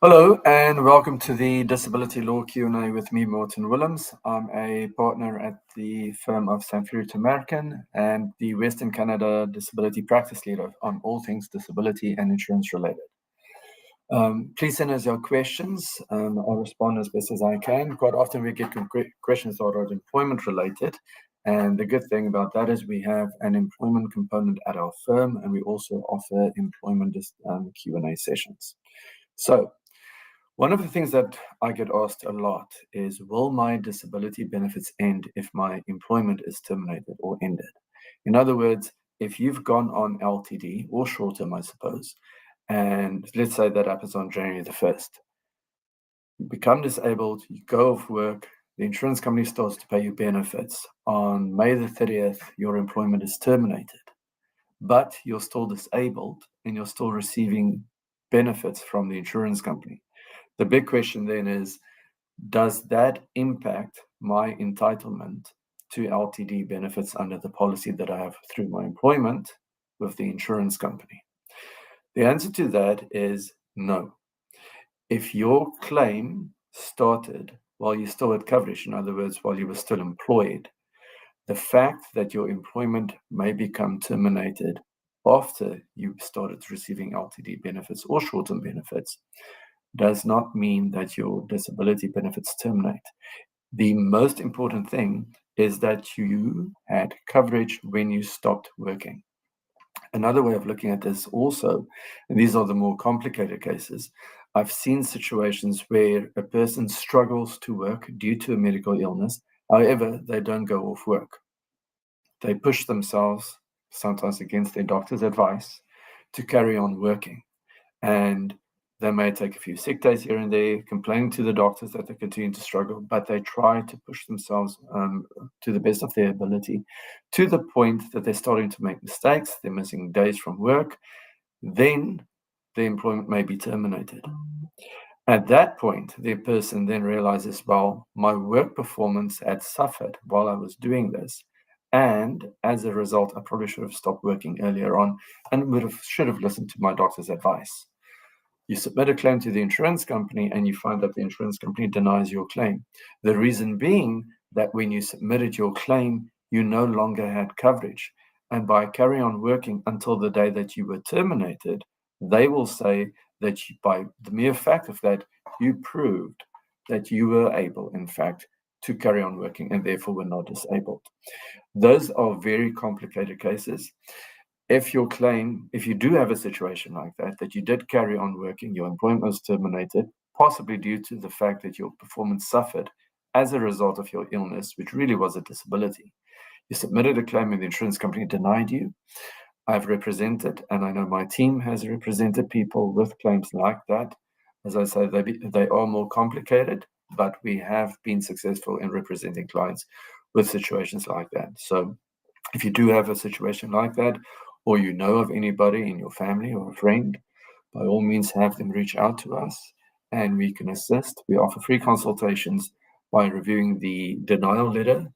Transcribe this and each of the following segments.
Hello and welcome to the Disability Law Q&A with me, Morten Willemse. I'm a partner at the firm of Samfiru Tumarkin and the Western Canada Disability Practice Leader on all things disability and insurance related. Please send us your questions. I'll respond as best as I can. Quite often we get questions that are employment related. And the good thing about that is we have an employment component at our firm and we also offer employment Q&A sessions. So, one of the things that I get asked a lot is, will my disability benefits end if my employment is terminated or ended? In other words, if you've gone on LTD or short term, I suppose, and let's say that happens on January the 1st, you become disabled, you go off work, the insurance company starts to pay you benefits. On May the 30th, your employment is terminated, but you're still disabled and you're still receiving benefits from the insurance company. The big question then is, does that impact my entitlement to LTD benefits under the policy that I have through my employment with the insurance company? The answer to that is no. If your claim started while you still had coverage, in other words, while you were still employed, the fact that your employment may become terminated after you started receiving LTD benefits or short-term benefits does not mean that your disability benefits terminate. The most important thing is that you had coverage when you stopped working. Another way of looking at this also, and these are the more complicated cases, I've seen situations where a person struggles to work due to a medical illness. However, they don't go off work. They push themselves, sometimes against their doctor's advice, to carry on working. And they may take a few sick days here and there, complaining to the doctors that they continue to struggle, but they try to push themselves to the best of their ability, to the point that they're starting to make mistakes, they're missing days from work. Then the employment may be terminated. At that point, the person then realizes, well, my work performance had suffered while I was doing this. And as a result, I probably should have stopped working earlier on and should have listened to my doctor's advice. You submit a claim to the insurance company and you find that the insurance company denies your claim. The reason being that when you submitted your claim, you no longer had coverage. And by carrying on working until the day that you were terminated, they will say that by the mere fact of that, you proved that you were able, in fact, to carry on working and therefore were not disabled. Those are very complicated cases. If you do have a situation like that you did carry on working, your employment was terminated, possibly due to the fact that your performance suffered as a result of your illness, which really was a disability. You submitted a claim and the insurance company denied you. I've represented, and I know my team has represented people with claims like that. As I say, they are more complicated, but we have been successful in representing clients with situations like that. So if you do have a situation like that, or you know of anybody in your family or a friend, by all means have them reach out to us and we can assist. We offer free consultations by reviewing the denial letter,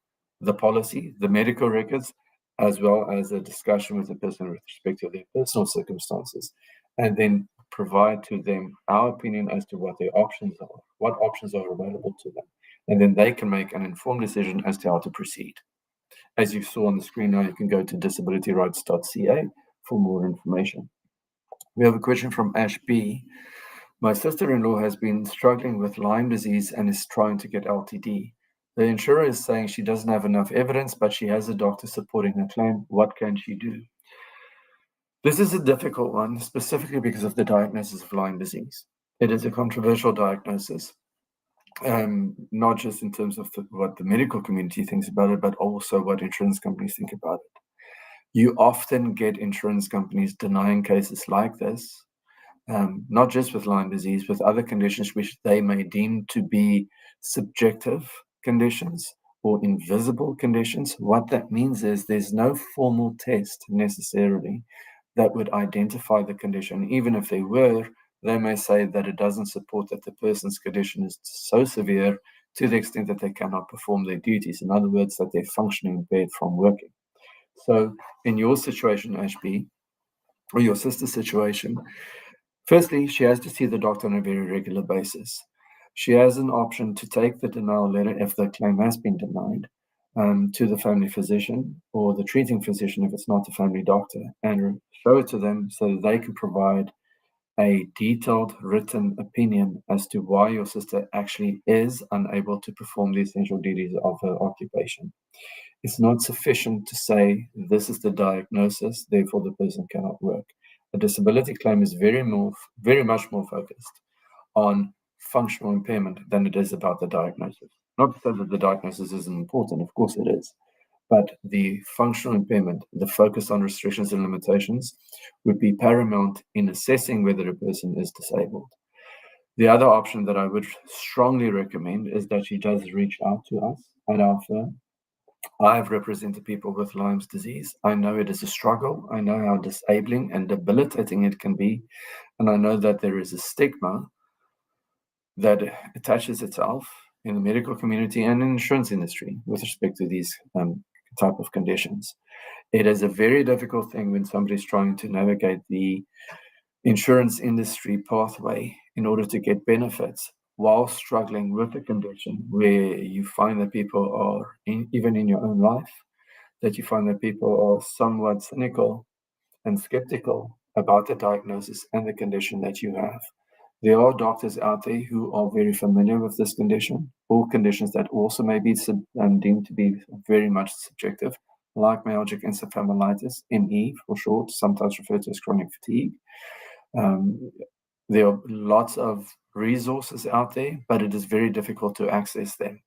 the policy, the medical records, as well as a discussion with the person with respect to their personal circumstances, and then provide to them our opinion as to what their options are, what options are available to them. And then they can make an informed decision as to how to proceed. As you saw on the screen now, you can go to disabilityrights.ca for more information. We have a question from Ash B. My sister-in-law has been struggling with Lyme disease and is trying to get LTD. The insurer is saying she doesn't have enough evidence, but she has a doctor supporting her claim. What can she do? This is a difficult one, specifically because of the diagnosis of Lyme disease. It is a controversial diagnosis. Not just in terms of what the medical community thinks about it, but also what insurance companies think about it. You often get insurance companies denying cases like this, not just with Lyme disease, with other conditions which they may deem to be subjective conditions or invisible conditions. What that means is there's no formal test necessarily that would identify the condition. Even if they were, they may say that it doesn't support that the person's condition is so severe to the extent that they cannot perform their duties. In other words, that they're functioning impaired from working. So in your situation, Ashby, or your sister's situation, Firstly, she has to see the doctor on a very regular basis. She has an option to take the denial letter if the claim has been denied to the family physician or the treating physician if it's not the family doctor, and show it to them so that they can provide a detailed written opinion as to why your sister actually is unable to perform the essential duties of her occupation. It's not sufficient to say this is the diagnosis, therefore the person cannot work. A disability claim is very much more focused on functional impairment than it is about the diagnosis. Not to say that the diagnosis isn't important, of course it is, but the functional impairment, the focus on restrictions and limitations, would be paramount in assessing whether a person is disabled. The other option that I would strongly recommend is that she does reach out to us at our firm. I've represented people with Lyme's disease. I know it is a struggle. I know how disabling and debilitating it can be. And I know that there is a stigma that attaches itself in the medical community and in the insurance industry with respect to these type of conditions. It is a very difficult thing when somebody's trying to navigate the insurance industry pathway in order to get benefits while struggling with a condition where you find that people are, even in your own life, that you find that people are somewhat cynical and skeptical about the diagnosis and the condition that you have. There are doctors out there who are very familiar with this condition, or conditions that also may be deemed to be very much subjective, like myalgic encephalomyelitis, ME for short, sometimes referred to as chronic fatigue. There are lots of resources out there, but it is very difficult to access them.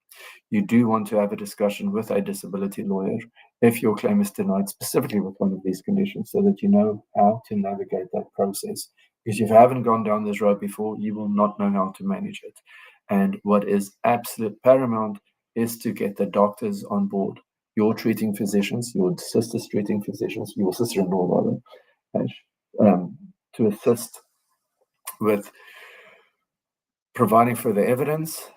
You do want to have a discussion with a disability lawyer if your claim is denied specifically with one of these conditions, so that you know how to navigate that process. Because if you haven't gone down this road before, you will not know how to manage it. And what is absolute paramount is to get the doctors on board, your treating physicians, your sister's treating physicians, your sister-in-law rather, to assist with providing further evidence,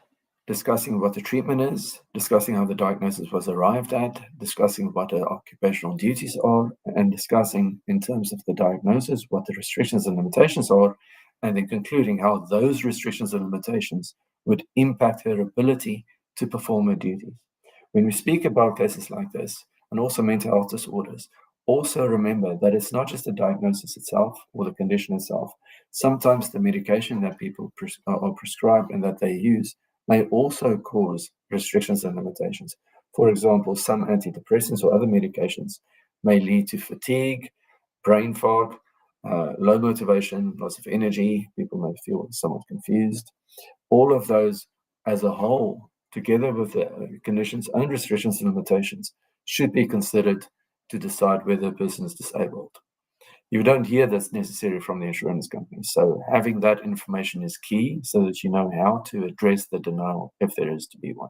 discussing what the treatment is, discussing how the diagnosis was arrived at, discussing what the occupational duties are, and discussing in terms of the diagnosis what the restrictions and limitations are, and then concluding how those restrictions and limitations would impact her ability to perform her duties. When we speak about cases like this, and also mental health disorders, also remember that it's not just the diagnosis itself or the condition itself. Sometimes the medication that people are prescribed and that they use may also cause restrictions and limitations. For example, some antidepressants or other medications may lead to fatigue, brain fog, low motivation, loss of energy. People may feel somewhat confused. All of those as a whole, together with the condition's own restrictions and limitations, should be considered to decide whether a person is disabled. You don't hear this necessarily from the insurance company. So having that information is key so that you know how to address the denial if there is to be one.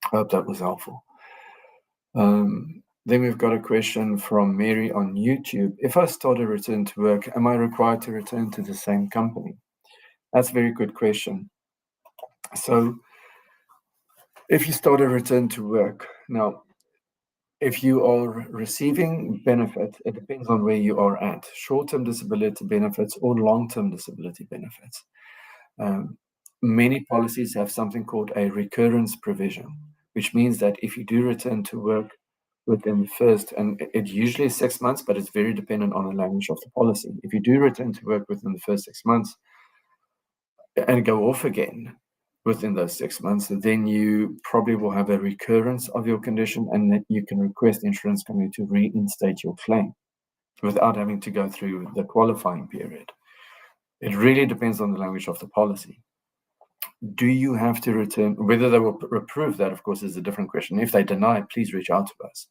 I hope that was helpful. Then we've got a question from Mary on YouTube. If I start a return to work, am I required to return to the same company? That's a very good question. So if you start a return to work, now, if you are receiving benefit, it depends on where you are at, short-term disability benefits or long-term disability benefits. Many policies have something called a recurrence provision, which means that if you do return to work within the first, and it usually is 6 months, but it's very dependent on the language of the policy. If you do return to work within the first 6 months and go off again within those 6 months, then you probably will have a recurrence of your condition, and that you can request the insurance company to reinstate your claim without having to go through the qualifying period. It really depends on the language of the policy. Do you have to return? Whether they will approve that, of course, is a different question. If they deny, please reach out to us.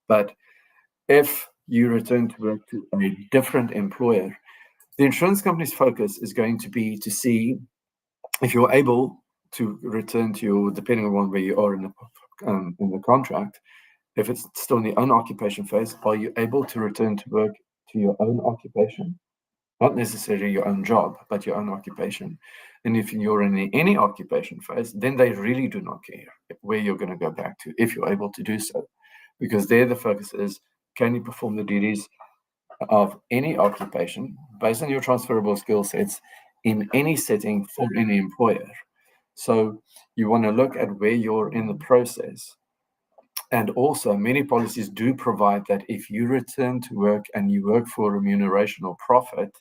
But if you return to work to a different employer, the insurance company's focus is going to be to see if you're able to return to your, depending on where you are in the contract, if it's still in the own occupation phase, are you able to return to work to your own occupation? Not necessarily your own job, but your own occupation. And if you're in any occupation phase, then they really do not care where you're going to go back to, if you're able to do so. Because there the focus is, can you perform the duties of any occupation based on your transferable skill sets in any setting for any employer. So you want to look at where you're in the process. And also, many policies do provide that if you return to work and you work for remuneration or profit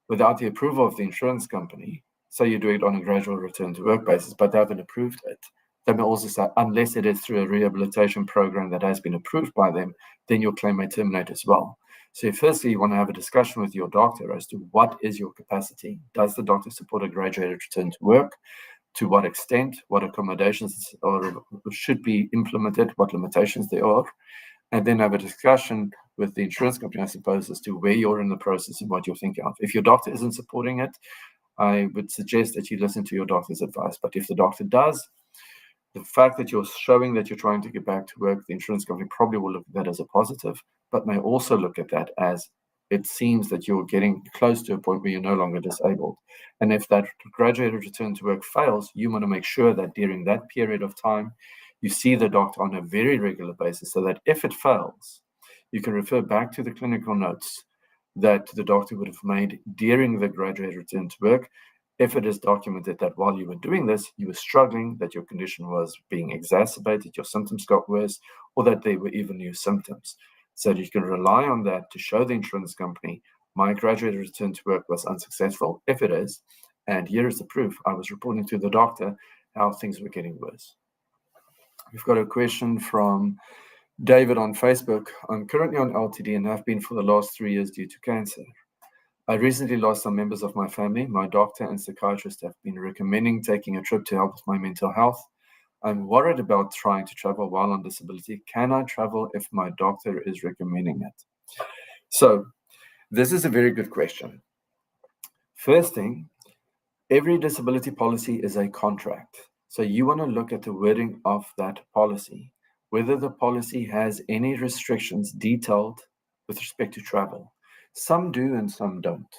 without the approval of the insurance company, so you do it on a gradual return to work basis, but they haven't approved it, they may also say, unless it is through a rehabilitation program that has been approved by them, then your claim may terminate as well. So firstly, you want to have a discussion with your doctor as to what is your capacity. Does the doctor support a graduated return to work? To what extent? What accommodations should be implemented? What limitations there are? And then have a discussion with the insurance company, I suppose, as to where you're in the process and what you're thinking of. If your doctor isn't supporting it, I would suggest that you listen to your doctor's advice. But if the doctor does, the fact that you're showing that you're trying to get back to work, the insurance company probably will look at that as a positive, but may also look at that as it seems that you're getting close to a point where you're no longer disabled. And if that graduated return to work fails, you want to make sure that during that period of time, you see the doctor on a very regular basis so that if it fails, you can refer back to the clinical notes that the doctor would have made during the graduated return to work. If it is documented that while you were doing this, you were struggling, that your condition was being exacerbated, your symptoms got worse, or that they were even new symptoms. So you can rely on that to show the insurance company, my graduated return to work was unsuccessful, if it is, and here is the proof. I was reporting to the doctor how things were getting worse. We've got a question from David on Facebook. I'm currently on LTD and have been for the last 3 years due to cancer. I recently lost some members of my family. My doctor and psychiatrist have been recommending taking a trip to help with my mental health. I'm worried about trying to travel while on disability. Can I travel if my doctor is recommending it? So this is a very good question. First thing, every disability policy is a contract. So you want to look at the wording of that policy, whether the policy has any restrictions detailed with respect to travel. Some do and some don't.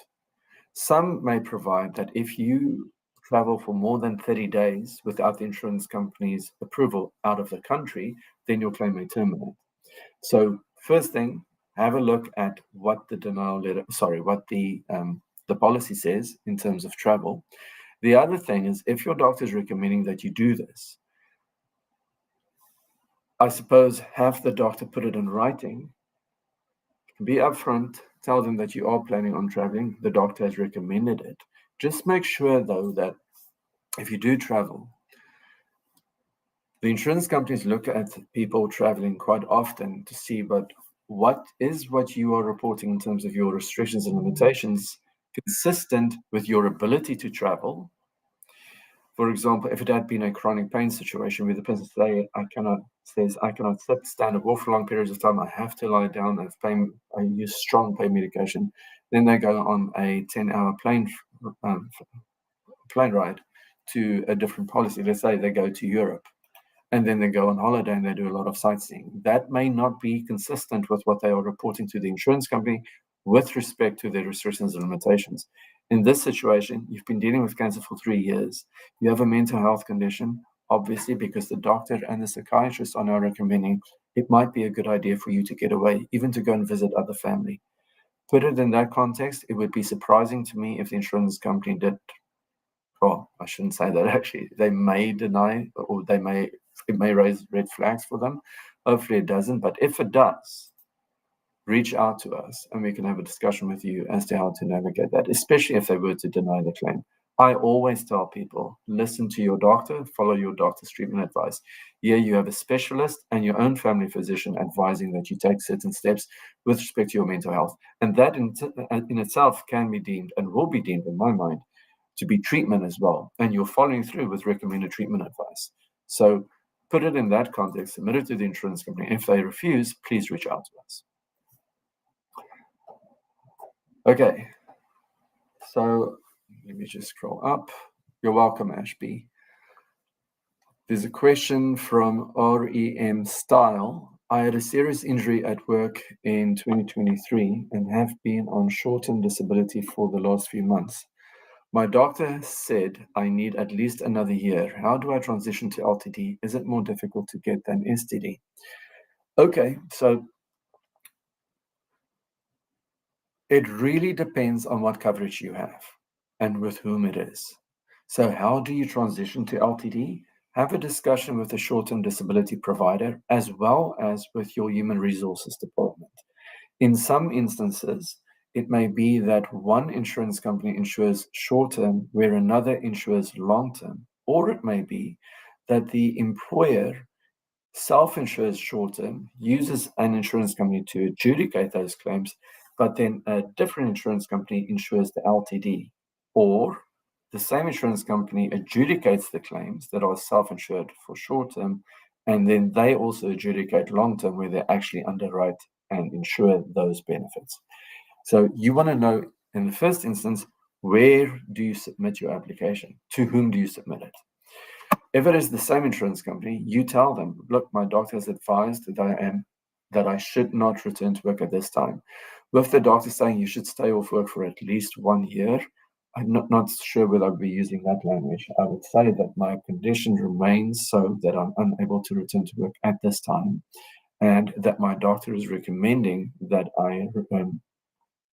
Some may provide that if you travel for more than 30 days without the insurance company's approval out of the country, then your claim may terminate. So first thing, have a look at what the the policy says in terms of travel. The other thing is, if your doctor is recommending that you do this, I suppose have the doctor put it in writing. Be upfront, tell them that you are planning on traveling. The doctor has recommended it. Just make sure, though, that if you do travel, the insurance companies look at people traveling quite often to see what you are reporting in terms of your restrictions and limitations consistent with your ability to travel. For example, if it had been a chronic pain situation where the person says, I cannot sit, stand, or walk for long periods of time, I have to lie down, I use strong pain medication, then they go on a 10-hour plane ride to a different policy. Let's say they go to Europe, and then they go on holiday and they do a lot of sightseeing. That may not be consistent with what they are reporting to the insurance company with respect to their restrictions and limitations. In this situation, you've been dealing with cancer for 3 years. You have a mental health condition, obviously, because the doctor and the psychiatrist are now recommending it might be a good idea for you to get away, even to go and visit other family. Put it in that context, it would be surprising to me if the insurance company did, well, I shouldn't say that actually. They may deny, or it may raise red flags for them. Hopefully it doesn't, but if it does, reach out to us and we can have a discussion with you as to how to navigate that, especially if they were to deny the claim. I always tell people, listen to your doctor, follow your doctor's treatment advice. Here you have a specialist and your own family physician advising that you take certain steps with respect to your mental health. And that in itself can be deemed, and will be deemed in my mind, to be treatment as well. And you're following through with recommended treatment advice. So put it in that context, submit it to the insurance company. If they refuse, please reach out to us. Okay, so let me just scroll up. You're welcome, Ashby. There's a question from REM Style. I had a serious injury at work in 2023 and have been on short-term disability for the last few months. My doctor said I need at least another year. How do I transition to LTD? Is it more difficult to get than STD? Okay, so It really depends on what coverage you have and with whom it is. So how do you transition to LTD? Have a discussion with the short-term disability provider as well as with your human resources department. In some instances, it may be that one insurance company insures short-term where another insures long-term, or it may be that the employer self-insures short-term, uses an insurance company to adjudicate those claims, but then a different insurance company insures the LTD, or the same insurance company adjudicates the claims that are self-insured for short-term, and then they also adjudicate long-term where they actually underwrite and insure those benefits. So you want to know, in the first instance, where do you submit your application? To whom do you submit it? If it is the same insurance company, you tell them, look, my doctor has advised that I should not return to work at this time. With the doctor saying you should stay off work for at least 1 year, I'm not sure whether I'd be using that language. I would say that my condition remains so that I'm unable to return to work at this time, and that my doctor is recommending that I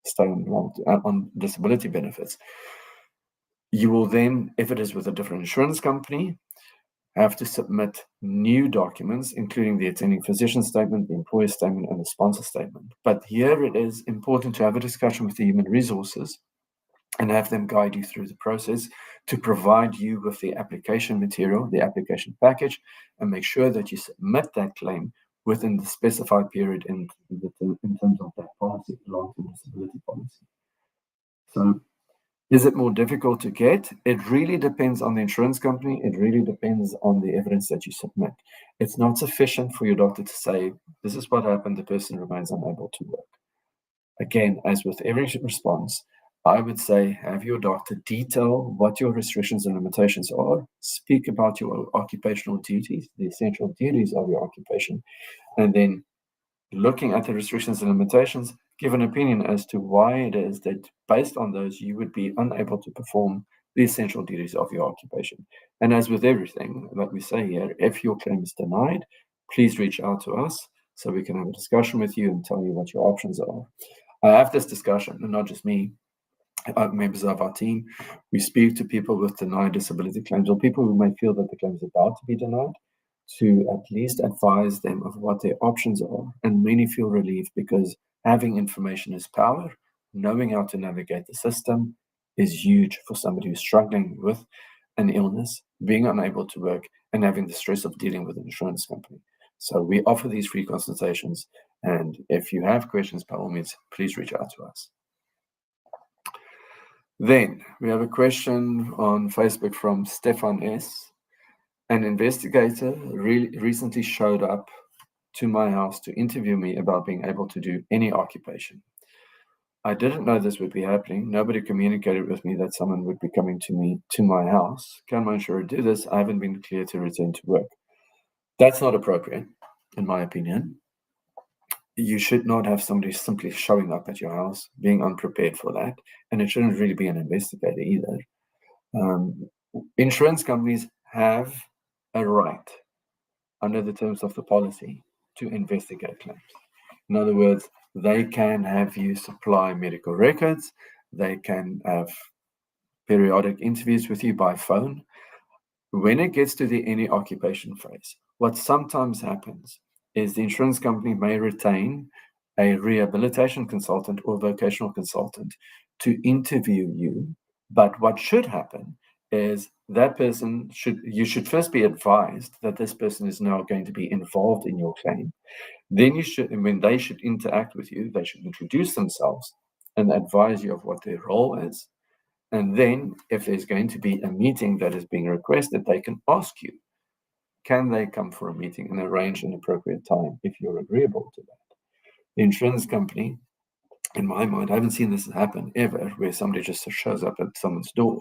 stay on disability benefits. You will then, if it is with a different insurance company, have to submit new documents, including the attending physician statement, the employer statement, and the sponsor statement. But here it is important to have a discussion with the human resources and have them guide you through the process to provide you with the application material, the application package, and make sure that you submit that claim within the specified period in terms of that policy, long-term disability policy. So is it more difficult to get? It really depends on the insurance company. It really depends on the evidence that you submit. It's not sufficient for your doctor to say, this is what happened, the person remains unable to work. Again, as with every response, I would say have your doctor detail what your restrictions and limitations are, speak about your occupational duties, the essential duties of your occupation, and then looking at the restrictions and limitations, give an opinion as to why it is that based on those, you would be unable to perform the essential duties of your occupation. And as with everything, like we say here, if your claim is denied, please reach out to us so we can have a discussion with you and tell you what your options are. I have this discussion, and not just me, members of our team. We speak to people with denied disability claims or people who may feel that the claim is about to be denied, to at least advise them of what their options are. And many feel relieved because having information is power. Knowing how to navigate the system is huge for somebody who's struggling with an illness, being unable to work, and having the stress of dealing with an insurance company. So we offer these free consultations. And if you have questions, by all means, please reach out to us. Then we have a question on Facebook from Stefan S. An investigator recently showed up to my house to interview me about being able to do any occupation. I didn't know this would be happening. Nobody communicated with me that someone would be coming to my house. Can my insurer do this? I haven't been clear to return to work. That's not appropriate, in my opinion. You should not have somebody simply showing up at your house, being unprepared for that, and it shouldn't really be an investigator either. Insurance companies have a right, under the terms of the policy, to investigate claims. In other words, they can have you supply medical records, they can have periodic interviews with you by phone. When it gets to the any occupation phase, what sometimes happens is the insurance company may retain a rehabilitation consultant or vocational consultant to interview you. But what should happen is that person you should first be advised that this person is now going to be involved in your claim. Then when they should interact with you, they should introduce themselves and advise you of what their role is. And then if there's going to be a meeting that is being requested, they can ask you, can they come for a meeting and arrange an appropriate time if you're agreeable to that? The insurance company, in my mind, I haven't seen this happen ever, where somebody just shows up at someone's door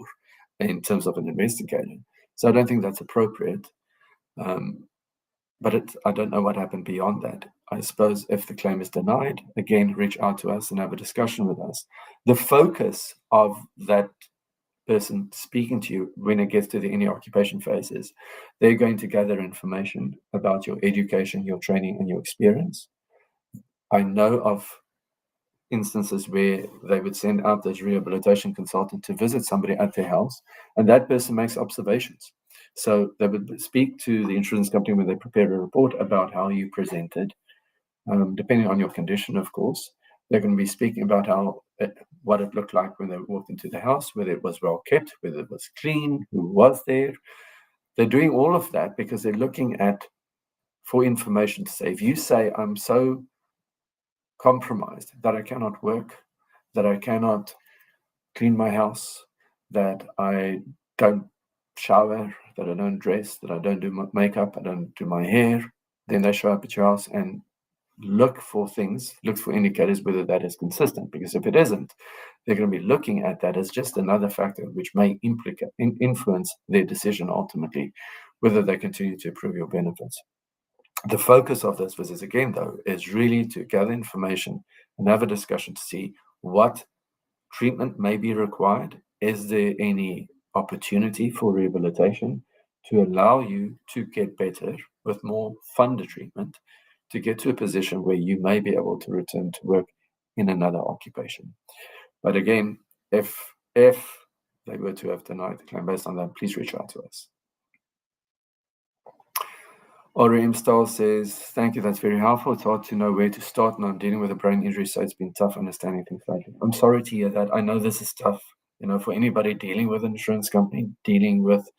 in terms of an investigator. So I don't think that's appropriate. But I don't know what happened beyond that. I suppose if the claim is denied, again, reach out to us and have a discussion with us. The focus of that person speaking to you when it gets to the any occupation phase is they're going to gather information about your education, your training, and your experience. I know of instances where they would send out this rehabilitation consultant to visit somebody at their house, and that person makes observations. So they would speak to the insurance company when they prepare a report about how you presented, depending on your condition, of course. They're going to be speaking about what it looked like when they walked into the house, whether it was well kept, whether it was clean, who was there. They're doing all of that because they're looking for information to say, if you say, I'm so compromised that I cannot work, that I cannot clean my house, that I don't shower, that I don't dress, that I don't do my makeup, I don't do my hair, then they show up at your house and look for indicators whether that is consistent. Because if it isn't, they're going to be looking at that as just another factor which may influence their decision ultimately, whether they continue to approve your benefits. The focus of this visit, again, though, is really to gather information and have a discussion to see what treatment may be required. Is there any opportunity for rehabilitation to allow you to get better with more funded treatment, to get to a position where you may be able to return to work in another occupation? But again, if they were to have denied the claim based on that, please reach out to us. RM Style says, thank you, that's very helpful. It's hard to know where to start, and I'm dealing with a brain injury, so it's been tough understanding things lately. I'm sorry to hear that. I know this is tough, for anybody dealing with an insurance company, dealing with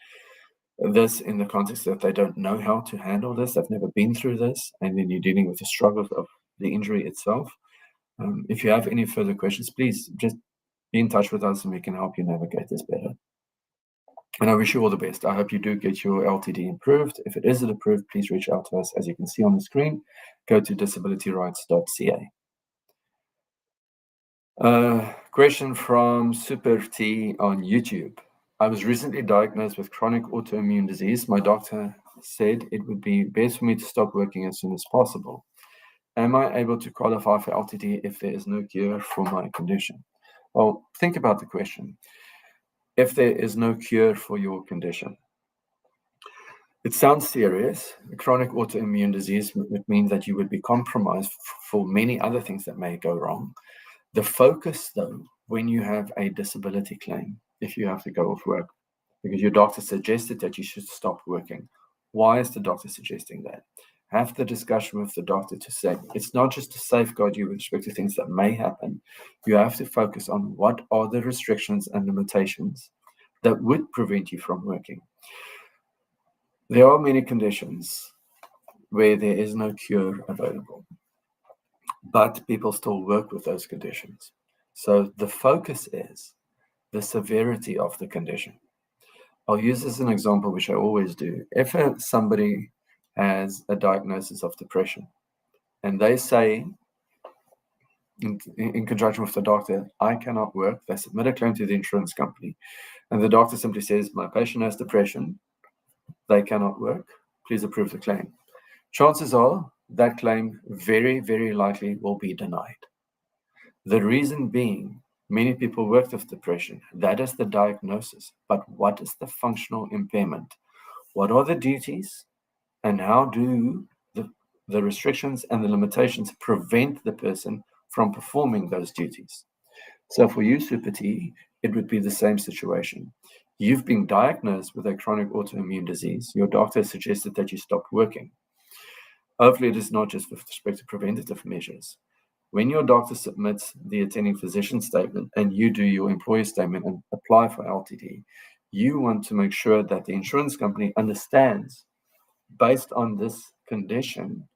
this in the context that they don't know how to handle this, they've never been through this, and then you're dealing with the struggle of the injury itself. If you have any further questions, please just be in touch with us and we can help you navigate this better. And I wish you all the best. I hope you do get your LTD approved. If it isn't approved, please reach out to us. As you can see on the screen, go to disabilityrights.ca. Question from Super T on YouTube. I was recently diagnosed with chronic autoimmune disease. My doctor said it would be best for me to stop working as soon as possible. Am I able to qualify for LTD if there is no cure for my condition? Well, think about the question. If there is no cure for your condition, it sounds serious. Chronic autoimmune disease would mean that you would be compromised for many other things that may go wrong. The focus, though, when you have a disability claim, if you have to go off work because your doctor suggested that you should stop working, why is the doctor suggesting that? Have the discussion with the doctor to say, it's not just to safeguard you with respect to things that may happen. You have to focus on what are the restrictions and limitations that would prevent you from working. There are many conditions where there is no cure available, but people still work with those conditions. So the focus is the severity of the condition. I'll use this as an example, which I always do. If somebody has a diagnosis of depression and they say, in conjunction with the doctor, I cannot work, they submit a claim to the insurance company, and the doctor simply says, my patient has depression, they cannot work, please approve the claim. Chances are that claim very, very likely will be denied. The reason being, many people work with depression. That is the diagnosis. But what is the functional impairment? What are the duties? And how do the restrictions and the limitations prevent the person from performing those duties? So for you, Super T, it would be the same situation. You've been diagnosed with a chronic autoimmune disease. Your doctor suggested that you stop working. Hopefully, it is not just with respect to preventative measures. When your doctor submits the attending physician statement and you do your employer statement and apply for LTD, you want to make sure that the insurance company understands, based on this condition,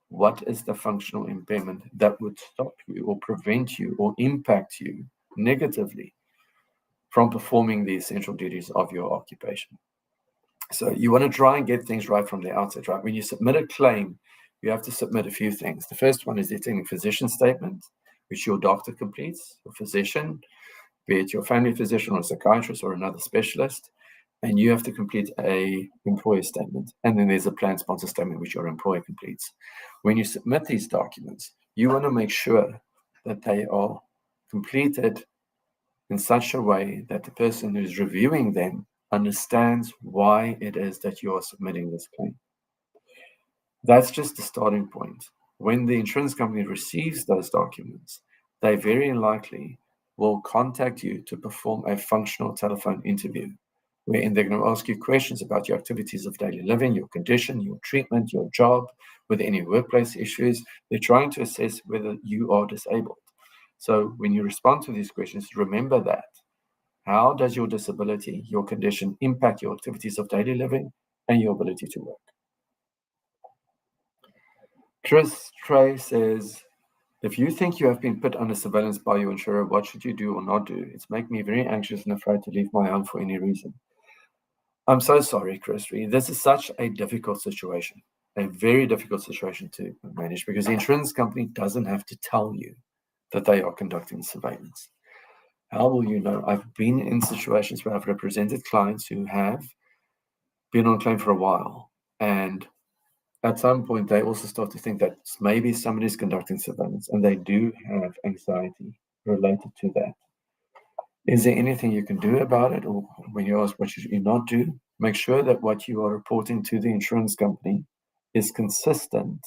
what is the functional impairment that would stop you or prevent you or impact you negatively from performing the essential duties of your occupation. So you want to try and get things right from the outset, right? When you submit a claim, you have to submit a few things. The first one is the attending physician statement, which your doctor completes, your physician, be it your family physician or psychiatrist or another specialist, and you have to complete a employer statement. And then there's a plan sponsor statement, which your employer completes. When you submit these documents, you want to make sure that they are completed in such a way that the person who's reviewing them understands why it is that you are submitting this claim. That's just the starting point. When the insurance company receives those documents, they very likely will contact you to perform a functional telephone interview, wherein they're going to ask you questions about your activities of daily living, your condition, your treatment, your job, with any workplace issues. They're trying to assess whether you are disabled. So when you respond to these questions, remember that. How does your disability, your condition, impact your activities of daily living and your ability to work? Chris Trey says, if you think you have been put under surveillance by your insurer, what should you do or not do? It's making me very anxious and afraid to leave my home for any reason. I'm so sorry, Chris. This is such a difficult situation, a very difficult situation to manage, because the insurance company doesn't have to tell you that they are conducting surveillance. How will you know? I've been in situations where I've represented clients who have been on claim for a while, and at some point they also start to think that maybe somebody's conducting surveillance, and they do have anxiety related to that. Is there anything you can do about it? Or when you ask what should you not do, make sure that what you are reporting to the insurance company is consistent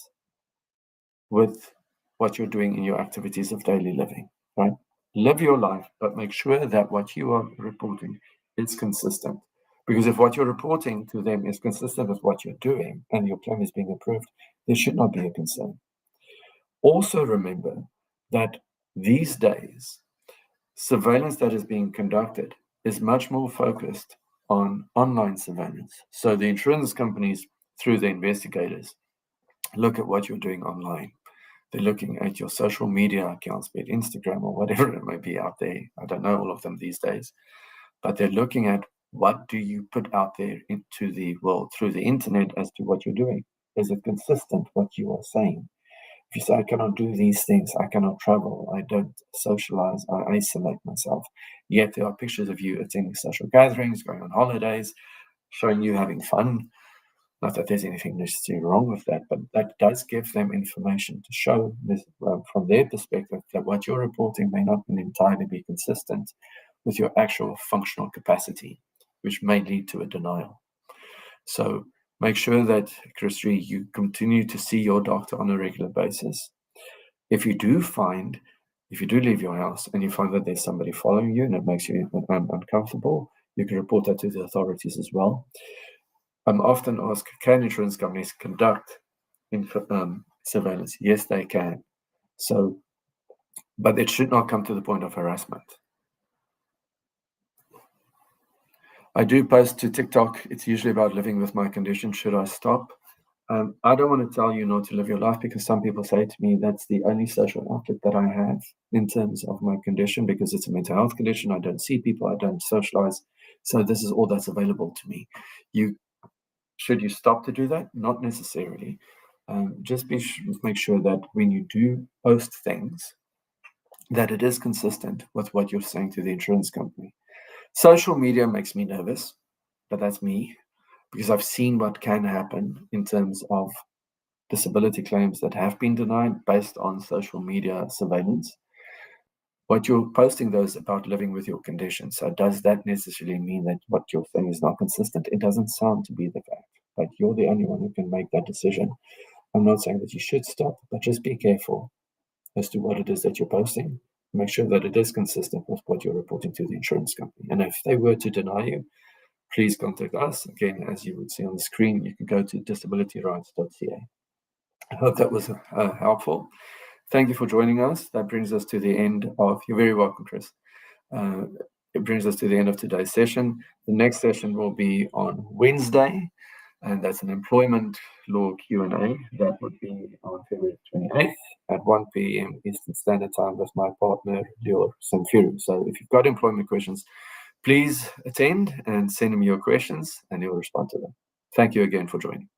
with what you're doing in your activities of daily living, right? Live your life, but make sure that what you are reporting is consistent. Because if what you're reporting to them is consistent with what you're doing and your claim is being approved, there should not be a concern. Also remember that these days, surveillance that is being conducted is much more focused on online surveillance. So the insurance companies, through the investigators, look at what you're doing online. They're looking at your social media accounts, be it Instagram or whatever it may be out there. I don't know all of them these days, but they're looking at what do you put out there into the world through the internet as to what you're doing. Is it consistent what you are saying? If you say, I cannot do these things, I cannot travel, I don't socialize, I isolate myself, yet there are pictures of you attending social gatherings, going on holidays, showing you having fun. Not that there's anything necessarily wrong with that, but that does give them information to show this, from their perspective, that what you're reporting may not entirely be consistent with your actual functional capacity, which may lead to a denial. So make sure that, Chris, you continue to see your doctor on a regular basis. If you do leave your house and you find that there's somebody following you and it makes you uncomfortable, you can report that to the authorities as well. I'm often asked, can insurance companies conduct surveillance? Yes, they can. So, but it should not come to the point of harassment. I do post to TikTok. It's usually about living with my condition. Should I stop? I don't want to tell you not to live your life, because some people say to me that's the only social outlet that I have in terms of my condition, because it's a mental health condition. I don't see people, I don't socialize. So this is all that's available to me. Should you stop to do that? Not necessarily. Just make sure that when you do post things, that it is consistent with what you're saying to the insurance company. Social media makes me nervous, but that's me, because I've seen what can happen in terms of disability claims that have been denied based on social media surveillance. What you're posting, though, is about living with your condition. So does that necessarily mean that what you're saying is not consistent? It doesn't sound to be the fact, but you're the only one who can make that decision. I'm not saying that you should stop, but just be careful as to what it is that you're posting. Make sure that it is consistent with what you're reporting to the insurance company. And if they were to deny you, please contact us. Again, as you would see on the screen, you can go to disabilityrights.ca. I hope that was helpful. Thank you for joining us. That brings us to the end of, you're very welcome, Chris. It brings us to the end of today's session. The next session will be on Wednesday, and that's an employment law Q&A. That would be on February 28th at 1 p.m. Eastern Standard Time with my partner, Samfiru. So if you've got employment questions, please attend and send him your questions, and he'll respond to them. Thank you again for joining.